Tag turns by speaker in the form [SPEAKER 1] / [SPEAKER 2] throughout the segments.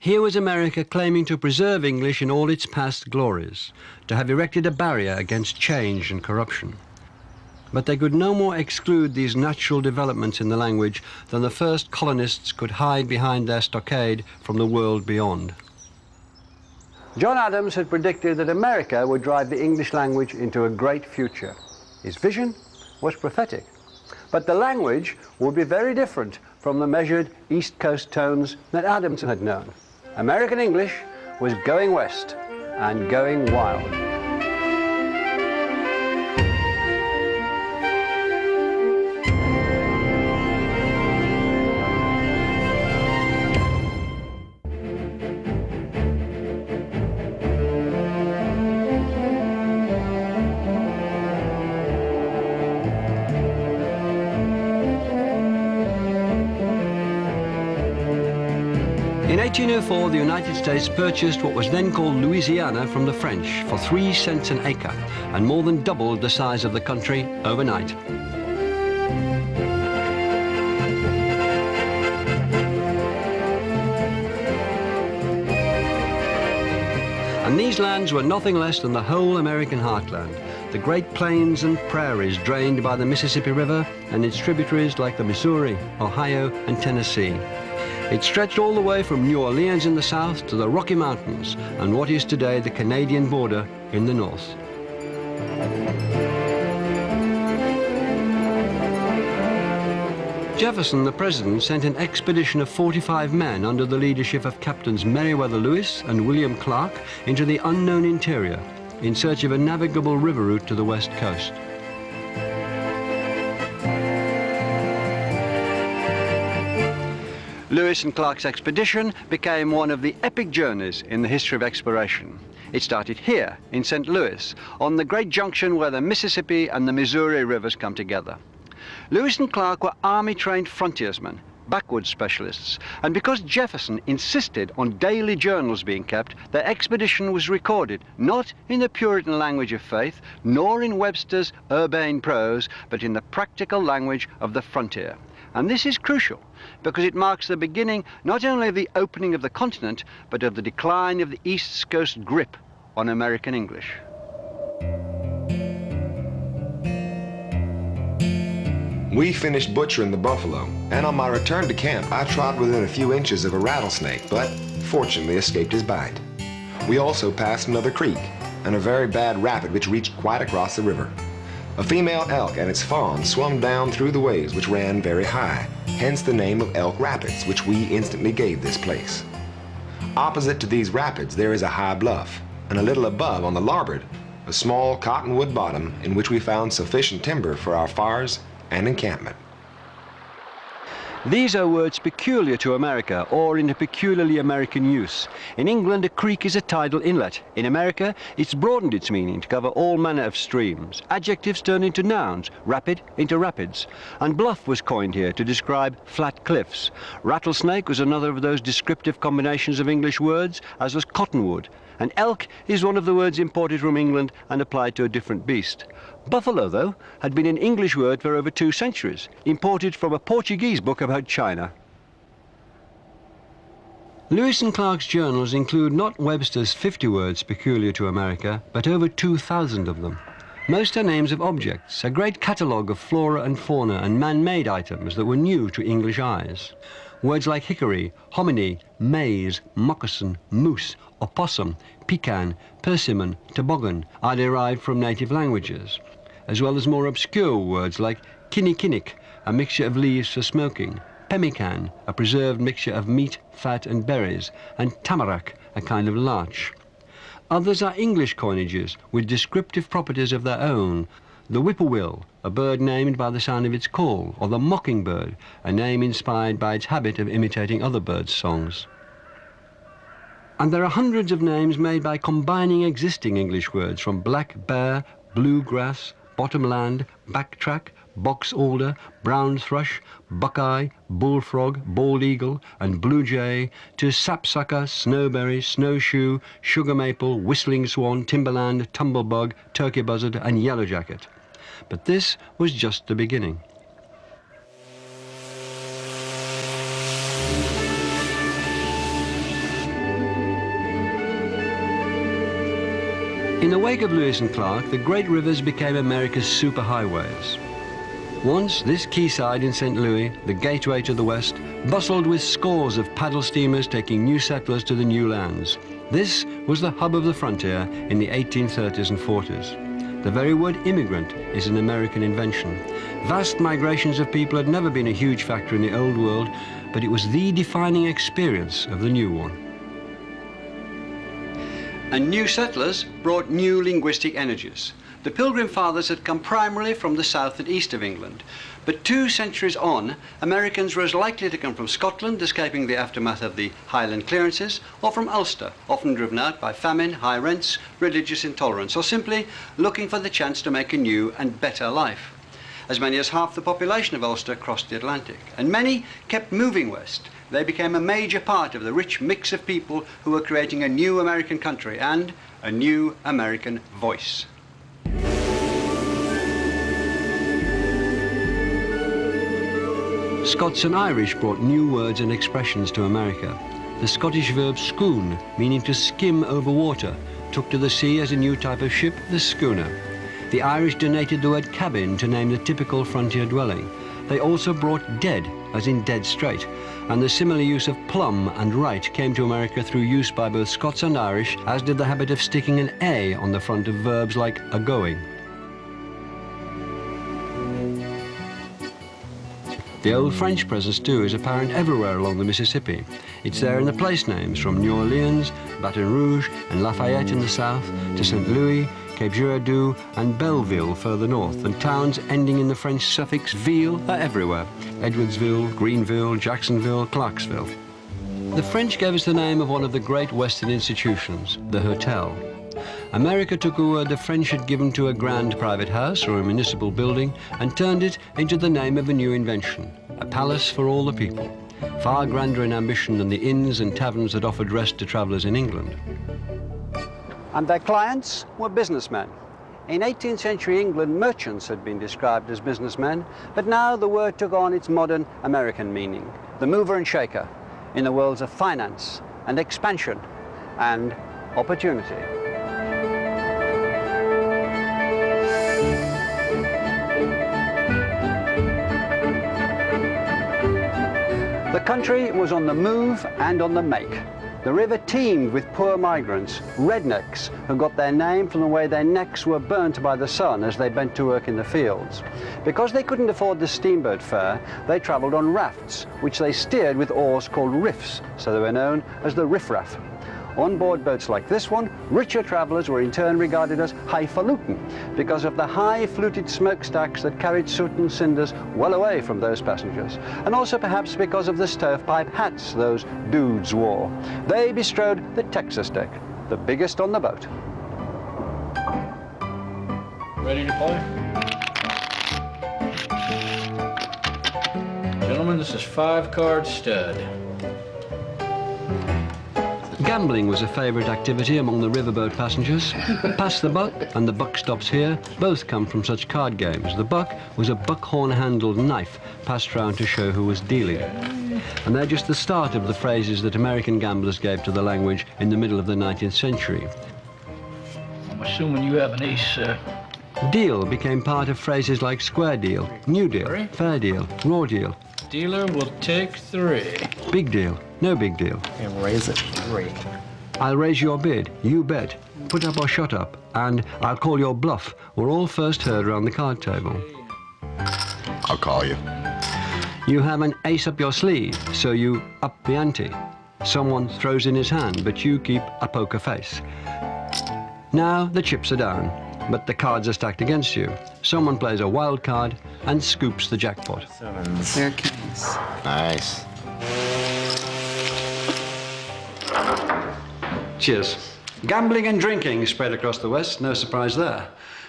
[SPEAKER 1] Here was America claiming to preserve English in all its past glories, to have erected a barrier against change and corruption. But they could no more exclude these natural developments in the language than the first colonists could hide behind their stockade from the world beyond. John Adams had predicted that America would drive the English language into a great future. His vision was prophetic. But the language would be very different from the measured East Coast tones that Adams had known. American English was going west and going wild. In 1804, the United States purchased what was then called Louisiana from the French for 3 cents an acre, and more than doubled the size of the country overnight. And these lands were nothing less than the whole American heartland, the great plains and prairies drained by the Mississippi River and its tributaries like the Missouri, Ohio, and Tennessee. It stretched all the way from New Orleans in the south to the Rocky Mountains and what is today the Canadian border in the north. Jefferson, the president, sent an expedition of 45 men under the leadership of Captains Meriwether Lewis and William Clark into the unknown interior in search of a navigable river route to the west coast. Lewis and Clark's expedition became one of the epic journeys in the history of exploration. It started here in St. Louis, on the great junction where the Mississippi and the Missouri rivers come together. Lewis and Clark were army-trained frontiersmen, backwoods specialists, and because Jefferson insisted on daily journals being kept, their expedition was recorded not in the Puritan language of faith, nor in Webster's urbane prose, but in the practical language of the frontier. And this is crucial, because it marks the beginning not only of the opening of the continent, but of the decline of the East Coast grip on American English.
[SPEAKER 2] We finished butchering the buffalo, and on my return to camp, I trod within a few inches of a rattlesnake, but fortunately escaped his bite. We also passed another creek and a very bad rapid which reached quite across the river. A female elk and its fawn swum down through the waves which ran very high, hence the name of Elk Rapids, which we instantly gave this place. Opposite to these rapids there is a high bluff, and a little above on the larboard, a small cottonwood bottom in which we found sufficient timber for our fires and encampment.
[SPEAKER 1] These are words peculiar to America or in a peculiarly American use. In England, a creek is a tidal inlet. In America, it's broadened its meaning to cover all manner of streams. Adjectives turn into nouns, rapid into rapids. And bluff was coined here to describe flat cliffs. Rattlesnake was another of those descriptive combinations of English words, as was cottonwood. And elk is one of the words imported from England and applied to a different beast. Buffalo, though, had been an English word for over 2 centuries, imported from a Portuguese book about China. Lewis and Clark's journals include not Webster's 50 words peculiar to America, but over 2,000 of them. Most are names of objects, a great catalogue of flora and fauna and man-made items that were new to English eyes. Words like hickory, hominy, maize, moccasin, moose, opossum, pecan, persimmon, toboggan are derived from native languages, as well as more obscure words like kinnikinnick, a mixture of leaves for smoking, pemmican, a preserved mixture of meat, fat and berries, and tamarack, a kind of larch. Others are English coinages with descriptive properties of their own. The whippoorwill, a bird named by the sound of its call, or the mockingbird, a name inspired by its habit of imitating other birds' songs. And there are hundreds of names made by combining existing English words from black bear, bluegrass, bottomland, backtrack, box alder, brown thrush, buckeye, bullfrog, bald eagle, and blue jay, to sapsucker, snowberry, snowshoe, sugar maple, whistling swan, timberland, tumblebug, turkey buzzard, and yellowjacket. But this was just the beginning. In the wake of Lewis and Clark, the great rivers became America's superhighways. Once, this quayside in St. Louis, the gateway to the west, bustled with scores of paddle steamers taking new settlers to the new lands. This was the hub of the frontier in the 1830s and 40s. The very word immigrant is an American invention. Vast migrations of people had never been a huge factor in the old world, but it was the defining experience of the new one. And new settlers brought new linguistic energies. The Pilgrim Fathers had come primarily from the south and east of England, but 2 centuries on, Americans were as likely to come from Scotland, escaping the aftermath of the Highland clearances, or from Ulster, often driven out by famine, high rents, religious intolerance, or simply looking for the chance to make a new and better life. As many as half the population of Ulster crossed the Atlantic, and many kept moving west. They became a major part of the rich mix of people who were creating a new American country and a new American voice. Scots and Irish brought new words and expressions to America. The Scottish verb schoon, meaning to skim over water, took to the sea as a new type of ship, the schooner. The Irish donated the word cabin to name the typical frontier dwelling. They also brought dead, as in dead straight, and the similar use of plumb and right came to America through use by both Scots and Irish, as did the habit of sticking an A on the front of verbs like a-going. The old French presence too is apparent everywhere along the Mississippi. It's there in the place names from New Orleans, Baton Rouge and Lafayette in the south to St. Louis, Cape Girardeau and Belleville further north, and towns ending in the French suffix ville are everywhere. Edwardsville, Greenville, Jacksonville, Clarksville. The French gave us the name of one of the great Western institutions, the hotel. America took a word the French had given to a grand private house or a municipal building and turned it into the name of a new invention, a palace for all the people, far grander in ambition than the inns and taverns that offered rest to travellers in England. And their clients were businessmen. In 18th century England, merchants had been described as businessmen, but now the word took on its modern American meaning, the mover and shaker in the worlds of finance and expansion and opportunity. The country was on the move and on the make. The river teemed with poor migrants, rednecks, who got their name from the way their necks were burnt by the sun as they bent to work in the fields. Because they couldn't afford the steamboat fare, they travelled on rafts, which they steered with oars called riffs, so they were known as the riffraff. On board boats like this one, richer travellers were in turn regarded as highfalutin because of the high fluted smokestacks that carried soot and cinders well away from those passengers, and also perhaps because of the stovepipe hats those dudes wore. They bestrode the Texas deck, the biggest on the boat.
[SPEAKER 3] Ready to play? Gentlemen, this is 5-card stud.
[SPEAKER 1] Gambling was a favourite activity among the riverboat passengers. Pass the buck and the buck stops here both come from such card games. The buck was a buckhorn-handled knife passed round to show who was dealing. And they're just the start of the phrases that American gamblers gave to the language in the middle of the 19th century.
[SPEAKER 3] I'm assuming you have an ace, sir.
[SPEAKER 1] Deal became part of phrases like square deal, new deal, fair deal, raw deal.
[SPEAKER 3] Dealer will take 3.
[SPEAKER 1] Big deal, no big deal.
[SPEAKER 4] And raise it 3.
[SPEAKER 1] I'll raise your bid, you bet, put up or shut up, and I'll call your bluff were all first heard around the card table.
[SPEAKER 5] I'll call you.
[SPEAKER 1] You have an ace up your sleeve, so you up the ante. Someone throws in his hand, but you keep a poker face. Now the chips are down, but the cards are stacked against you. Someone plays a wild card and scoops the jackpot.
[SPEAKER 4] They're kings.
[SPEAKER 5] Nice.
[SPEAKER 1] Cheers. Gambling and drinking spread across the West, no surprise there.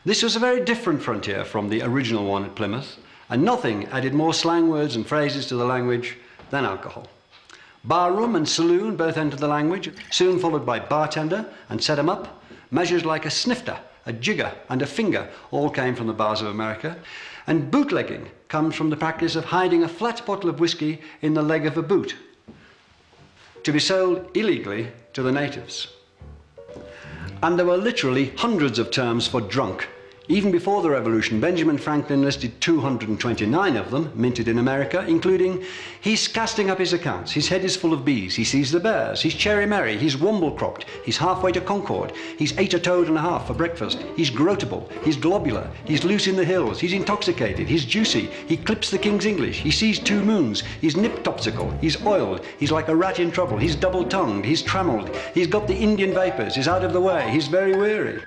[SPEAKER 1] This was a very different frontier from the original one at Plymouth, and nothing added more slang words and phrases to the language than alcohol. Barroom and saloon both entered the language, soon followed by bartender and set 'em up. Measures like a snifter, a jigger and a finger all came from the bars of America. And bootlegging comes from the practice of hiding a flat bottle of whiskey in the leg of a boot to be sold illegally to the natives. And there were literally hundreds of terms for drunk. Even before the Revolution, Benjamin Franklin listed 229 of them, minted in America, including, he's casting up his accounts, his head is full of bees, he sees the bears, he's cherry merry, he's womble-cropped, he's halfway to Concord, he's ate a toad and a half for breakfast, he's grotable, he's globular, he's loose in the hills, he's intoxicated, he's juicy, he clips the King's English, he sees 2 moons, he's nip-topsical, he's oiled, he's like a rat in trouble, he's double-tongued, he's trammelled, he's got the Indian vapors, he's out of the way, he's very weary.